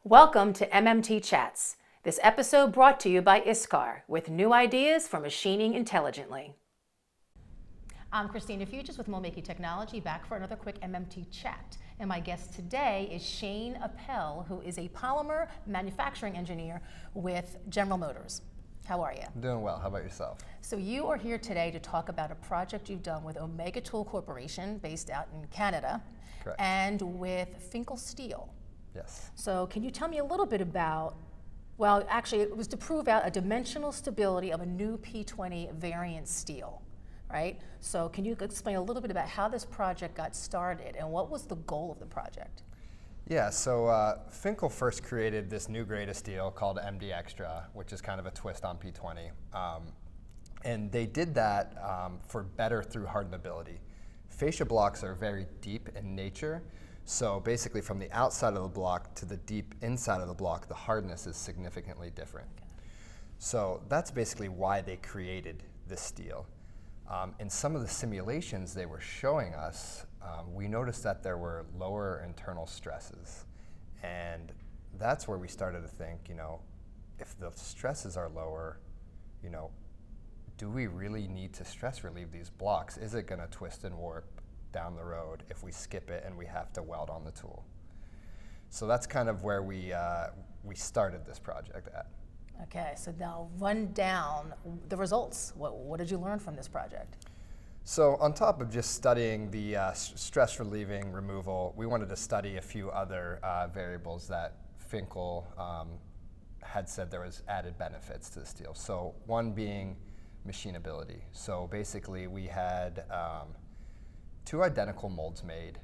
Welcome to MMT Chats. This episode brought to you by ISCAR with new ideas for machining intelligently. I'm Christina Fuges with MoldMaking Technology, back for another quick MMT Chat. And my guest today is Shane Appel, who is a Polymer Manufacturing Engineer with General Motors. How are you? I'm doing well. How about yourself? So you are here today to talk about a project you've done with Omega Tool Corporation, based out in Canada. Correct. And with Finkl Steel. Yes. So can you tell me a little bit about, well, actually it was to prove out a dimensional stability of a new P20 variant steel, right? So can you explain a little bit about how this project got started and what was the goal of the project? Yeah, so Finkl first created this new grade of steel called MD Extra, which is kind of a twist on P20. And they did that for better through hardenability. Fascia blocks are very deep in nature. So basically from the outside of the block to the deep inside of the block, the hardness is significantly different. Okay. So that's basically why they created this steel. In some of the simulations they were showing us, we noticed that there were lower internal stresses. And that's where we started to think, if the stresses are lower, do we really need to stress relieve these blocks? Is it going to twist and warp down the road if we skip it and we have to weld on the tool? So that's kind of where we started this project at. Okay, so now run down the results. What did you learn from this project? So on top of just studying the stress relieving removal, we wanted to study a few other variables that Finkl had said there was added benefits to the steel. So one being machinability. So basically we had two identical molds made,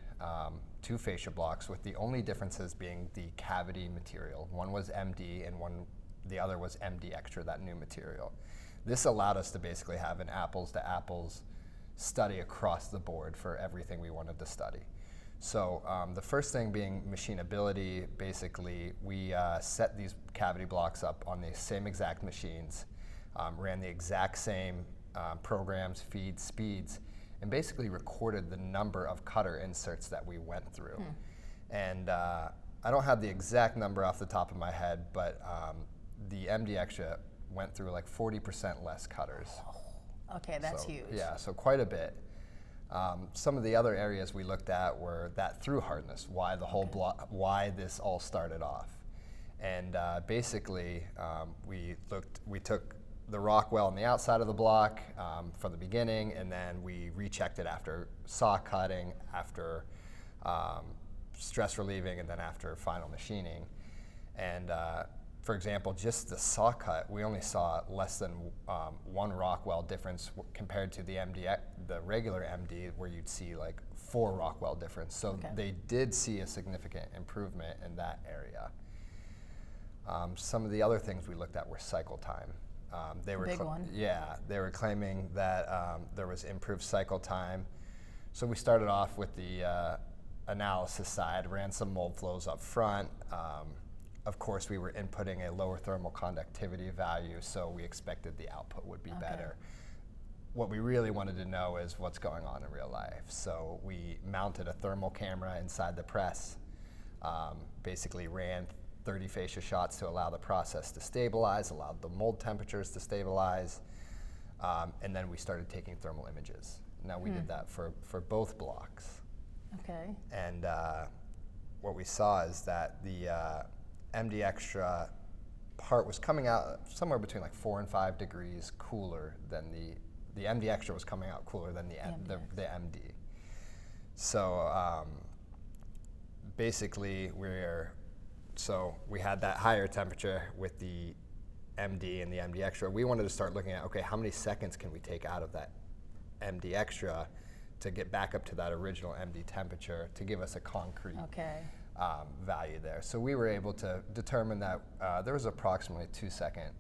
two fascia blocks, with the only differences being the cavity material. One was MD and the other was MD Extra, that new material. This allowed us to basically have an apples to apples study across the board for everything we wanted to study. So the first thing being machinability. Basically we set these cavity blocks up on the same exact machines, ran the exact same programs, feeds, speeds, and basically recorded the number of cutter inserts that we went through. And I don't have the exact number off the top of my head, but the MD Extra went through like 40% less cutters. Oh, okay, that's huge. Yeah, so quite a bit. Some of the other areas we looked at were that through hardness, why the whole block, why this all started off. And basically we took the rock well on the outside of the block from the beginning, and then we rechecked it after saw cutting, after stress relieving, and then after final machining. And for example, just the saw cut, we only saw less than one rock well difference compared to the regular MD, where you'd see like 4 rock well difference. So they did see a significant improvement in that area. Some of the other things we looked at were cycle time. They were big one. Yeah, they were claiming that there was improved cycle time. So we started off with the analysis side, ran some mold flows up front. Of course, we were inputting a lower thermal conductivity value, so we expected the output would be better. What we really wanted to know is what's going on in real life. So we mounted a thermal camera inside the press, basically ran 30 fascia shots to allow the process to stabilize, allowed the mold temperatures to stabilize, and then we started taking thermal images. Now we did that for both blocks. Okay. And what we saw is that the MD Extra part was coming out somewhere between like 4 and 5 degrees cooler than the MD Extra was coming out cooler than the MD. So basically so we had that higher temperature with the MD and the MD Extra. We wanted to start looking at, okay, how many seconds can we take out of that MD Extra to get back up to that original MD temperature to give us a concrete value there. So we were able to determine that there was approximately 2-second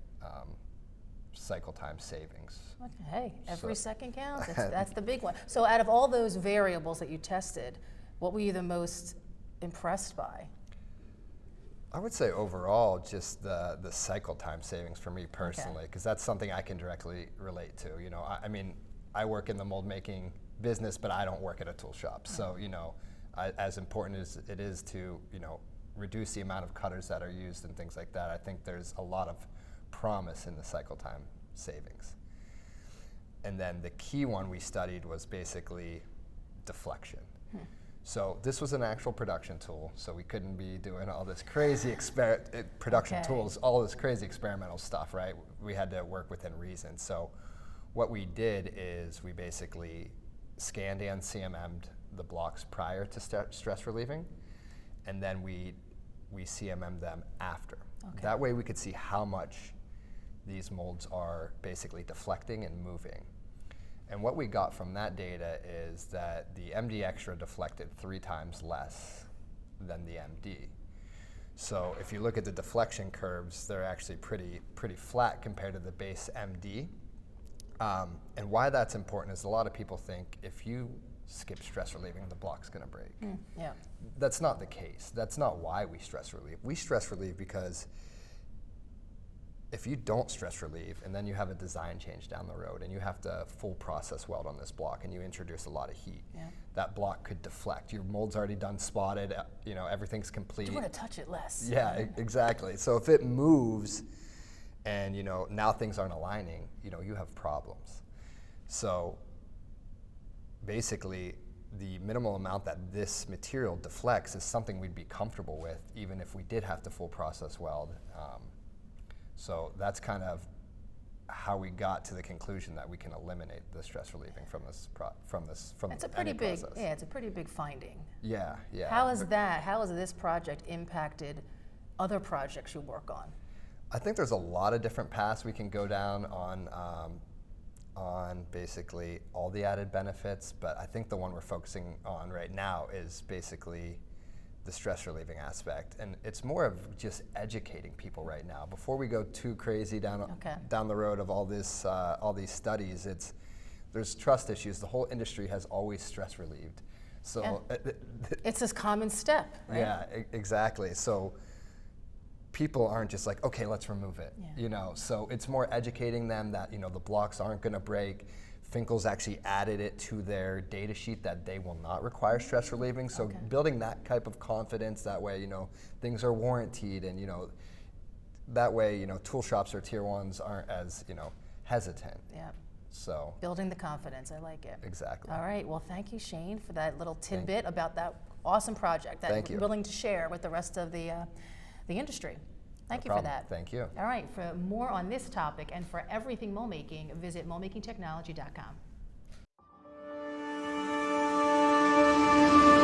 cycle time savings. Okay, hey, every second counts. That's the big one. So out of all those variables that you tested, what were you the most impressed by? I would say overall just the cycle time savings for me personally, because that's something I can directly relate to. I mean, I work in the mold making business, but I don't work at a tool shop. So, as important as it is to, reduce the amount of cutters that are used and things like that, I think there's a lot of promise in the cycle time savings. And then the key one we studied was basically deflection. So this was an actual production tool, so we couldn't be doing all this crazy production tools, all this crazy experimental stuff, right? We had to work within reason. So what we did is we basically scanned and CMM'd the blocks prior to stress relieving, and then we CMM'd them after. That way we could see how much these molds are basically deflecting and moving. And what we got from that data is that the MD Extra deflected 3 times less than the MD. So if you look at the deflection curves, they're actually pretty flat compared to the base MD. And why that's important is a lot of people think if you skip stress relieving, the block's gonna break. Yeah. That's not the case. That's not why we stress relieve. We stress relieve because if you don't stress relieve and then you have a design change down the road and you have to full process weld on this block and you introduce a lot of heat, that block could deflect. Your mold's already done spotted, you know, everything's complete. You want to touch it less. Yeah, exactly. So if it moves and, you know, now things aren't aligning, you know, you have problems. So basically, the minimal amount that this material deflects is something we'd be comfortable with even if we did have to full process weld. So that's kind of how we got to the conclusion that we can eliminate the stress relieving from this It's a pretty big, yeah, it's a pretty big finding. Yeah, yeah. How has this project impacted other projects you work on? I think there's a lot of different paths we can go down on basically all the added benefits, but I think the one we're focusing on right now is basically the stress relieving aspect, and it's more of just educating people right now. Before we go too crazy down the road of all these studies, there's trust issues. The whole industry has always stress relieved, so it's this common step, right? Yeah, exactly. So people aren't just like, okay, let's remove it, you know. So it's more educating them that, you know, the blocks aren't going to break. Finkl's actually added it to their data sheet that they will not require stress relieving. So building that type of confidence, that way, you know, things are warranted, and, you know, that way, you know, tool shops or tier ones aren't as, you know, hesitant. Yeah. So building the confidence, I like it. Exactly. All right, well, thank you, Shane, for that little tidbit about that awesome project that you're willing to share with the rest of the industry. Thank you for that. Thank you. All right, for more on this topic and for everything mold making, visit moldmakingtechnology.com.